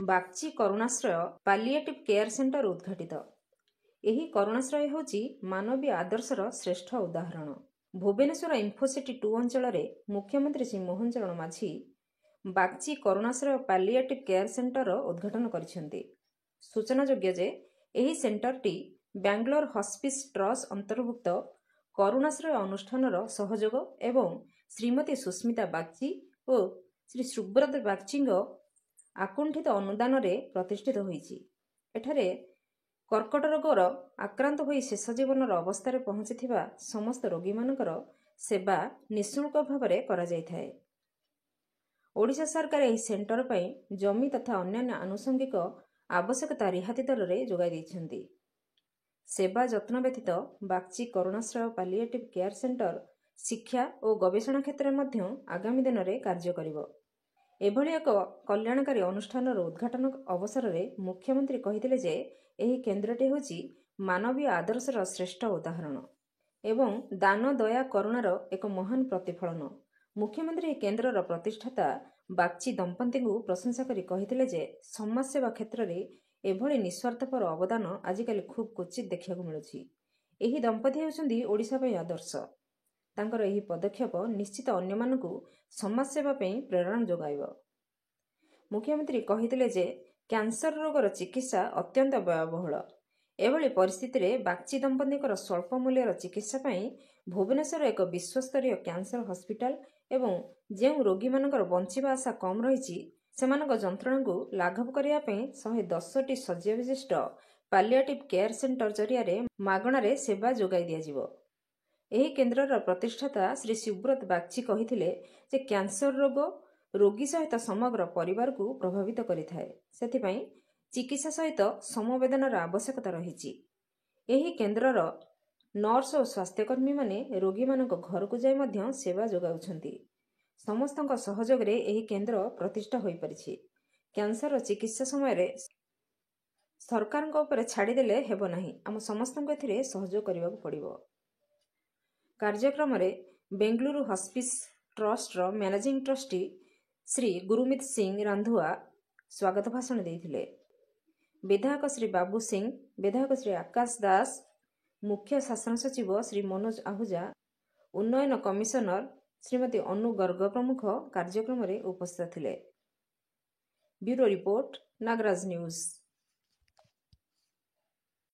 Bagchi Karunashray palliative care centre ଉଦ୍ଘାଟିତ। ଏହି କରୁଣାଶ୍ରୟ ହେଉଛି ମାନବୀୟ ଆଦର୍ଶର ଶ୍ରେଷ୍ଠ ଉଦାହରଣ। ଭୁବନେଶ୍ୱର ଇନ୍ଫୋସିଟି 2 ଅଞ୍ଚଳରେ ମୁଖ୍ୟମନ୍ତ୍ରୀ Shri Mohan Charan Majhi Bagchi Karunashray palliative care centre ଉଦ୍ଘାଟନ କରିଛନ୍ତି। ସୂଚନାଯୋଗ୍ୟ ଯେ ଏହି ସେଣ୍ଟରଟି ବାଙ୍ଗାଲୋର ହସ୍ପିସ୍ ଟ୍ରଷ୍ଟ ଅନ୍ତର୍ଭୁକ୍ତ କରୁଣାଶ୍ରୟ ଅନୁଷ୍ଠାନର ସହଯୋଗ ଏବଂ ଶ୍ରୀମତୀ ସୁସ୍ମିତା ବାଗ୍ଚି ଓ ଶ୍ରୀ ସୁବ୍ରତ ବାଗ୍ଚିଙ୍କ ଆକୁଣ୍ଠିତ ଅନୁଦାନରେ ପ୍ରତିଷ୍ଠିତ ହୋଇଛି। ଏଠାରେ କର୍କଟ ରୋଗର ଆକ୍ରାନ୍ତ ହୋଇ ଶେଷ ଜୀବନର ଅବସ୍ଥାରେ ପହଞ୍ଚିଥିବା ସମସ୍ତ ରୋଗୀମାନଙ୍କର ସେବା ନିଃଶୁଳ୍କ ଭାବରେ କରାଯାଇଥାଏ। ଓଡ଼ିଶା ସରକାର ଏହି ସେଣ୍ଟର ପାଇଁ ଜମି ତଥା ଅନ୍ୟାନ୍ୟ ଆନୁଷଙ୍ଗିକ ଆବଶ୍ୟକତା ରିହାତି ଦରରେ ଯୋଗାଇ ଦେଇଛନ୍ତି। ସେବା ଯତ୍ନ ବ୍ୟତୀତ Bagchi Karunashray palliative care centre ଶିକ୍ଷା ଓ ଗବେଷଣା କ୍ଷେତ୍ରରେ ମଧ୍ୟ ଆଗାମୀ ଦିନରେ କାର୍ଯ୍ୟ କରିବ। ଏଭଳି ଏକ କଲ୍ୟାଣକାରୀ ଅନୁଷ୍ଠାନର ଉଦ୍ଘାଟନ ଅବସରରେ ମୁଖ୍ୟମନ୍ତ୍ରୀ କହିଥିଲେ ଯେ ଏହି କେନ୍ଦ୍ରଟି ହେଉଛି ମାନବୀୟ ଆଦର୍ଶର ଶ୍ରେଷ୍ଠ ଉଦାହରଣ ଏବଂ ଦାନ ଦୟା କରୁଣାର ଏକ ମହାନ ପ୍ରତିଫଳନ। ମୁଖ୍ୟମନ୍ତ୍ରୀ ଏହି କେନ୍ଦ୍ରର ପ୍ରତିଷ୍ଠାତା ବାଗ୍ଚି ଦମ୍ପତିଙ୍କୁ ପ୍ରଶଂସା କରି କହିଥିଲେ ଯେ ସମାଜସେବା କ୍ଷେତ୍ରରେ ଏଭଳି ନିଃସ୍ୱାର୍ଥପର ଅବଦାନ ଆଜିକାଲି ଖୁବ୍ କ୍ୱଚିତ୍ ଦେଖିବାକୁ ମିଳୁଛି। ଏହି ଦମ୍ପତି ହେଉଛନ୍ତି ଓଡ଼ିଶା ପାଇଁ ଆଦର୍ଶ। ତାଙ୍କର ଏହି ପଦକ୍ଷେପ ନିଶ୍ଚିତ ଅନ୍ୟମାନଙ୍କୁ ସମାଜସେବା ପାଇଁ ପ୍ରେରଣା ଯୋଗାଇବ। ମୁଖ୍ୟମନ୍ତ୍ରୀ କହିଥିଲେ ଯେ କ୍ୟାନ୍ସର ରୋଗର ଚିକିତ୍ସା ଅତ୍ୟନ୍ତ ବ୍ୟୟବହୁଳ। ଏଭଳି ପରିସ୍ଥିତିରେ ବାଗ୍ଚି ଦମ୍ପତିଙ୍କର ସ୍ୱଳ୍ପ ମୂଲ୍ୟର ଚିକିତ୍ସା ପାଇଁ ଭୁବନେଶ୍ୱର ଏକ ବିଶ୍ୱସ୍ତରୀୟ କ୍ୟାନ୍ସର ହସ୍ପିଟାଲ ଏବଂ ଯେଉଁ ରୋଗୀମାନଙ୍କର ବଞ୍ଚିବା ଆଶା କମ୍ ରହିଛି ସେମାନଙ୍କ ଯନ୍ତ୍ରଣାକୁ ଲାଘବ କରିବା ପାଇଁ 110ଟି ଶଯ୍ୟା ବିଶିଷ୍ଟ ପାଲିଏଟିଭ୍ କେୟାର ସେଣ୍ଟର ଜରିଆରେ ମାଗଣାରେ ସେବା ଯୋଗାଇ ଦିଆଯିବ। ଏହି କେନ୍ଦ୍ରର ପ୍ରତିଷ୍ଠାତା ଶ୍ରୀ ସୁବ୍ରତ ବାଗ୍ଚି କହିଥିଲେ ଯେ କ୍ୟାନ୍ସର ରୋଗ ରୋଗୀ ସହିତ ସମଗ୍ର ପରିବାରକୁ ପ୍ରଭାବିତ କରିଥାଏ। ସେଥିପାଇଁ ଚିକିତ୍ସା ସହିତ ସମବେଦନାର ଆବଶ୍ୟକତା ରହିଛି। ଏହି କେନ୍ଦ୍ରର ନର୍ସ ଓ ସ୍ୱାସ୍ଥ୍ୟକର୍ମୀମାନେ ରୋଗୀମାନଙ୍କ ଘରକୁ ଯାଇ ମଧ୍ୟ ସେବା ଯୋଗାଉଛନ୍ତି। ସମସ୍ତଙ୍କ ସହଯୋଗରେ ଏହି କେନ୍ଦ୍ର ପ୍ରତିଷ୍ଠା ହୋଇପାରିଛି। କ୍ୟାନ୍ସର ଚିକିତ୍ସା ସମୟରେ ସରକାରଙ୍କ ଉପରେ ଛାଡ଼ିଦେଲେ ହେବ ନାହିଁ। ଆମ ସମସ୍ତଙ୍କୁ ଏଥିରେ ସହଯୋଗ କରିବାକୁ ପଡ଼ିବ। କାର୍ଯ୍ୟକ୍ରମରେ ବେଙ୍ଗଲୁରୁ ହସ୍ପିସ୍ ଟ୍ରଷ୍ଟର ମ୍ୟାନେଜିଂ ଟ୍ରଷ୍ଟି ଶ୍ରୀ ଗୁରୁମିତ ସିଂ ରାନ୍ଧୁଆ ସ୍ୱାଗତ ଭାଷଣ ଦେଇଥିଲେ। ବିଧାୟକ ଶ୍ରୀ ବାବୁ ସିଂ, ବିଧାୟକ ଶ୍ରୀ ଆକାଶ ଦାସ, ମୁଖ୍ୟ ଶାସନ ସଚିବ ଶ୍ରୀ ମନୋଜ ଆହୁଜା, ଉନ୍ନୟନ କମିଶନର ଶ୍ରୀମତୀ ଅନୁ ଗର୍ଗ ପ୍ରମୁଖ କାର୍ଯ୍ୟକ୍ରମରେ ଉପସ୍ଥିତ ଥିଲେ। Bureau report, Nagaraj news.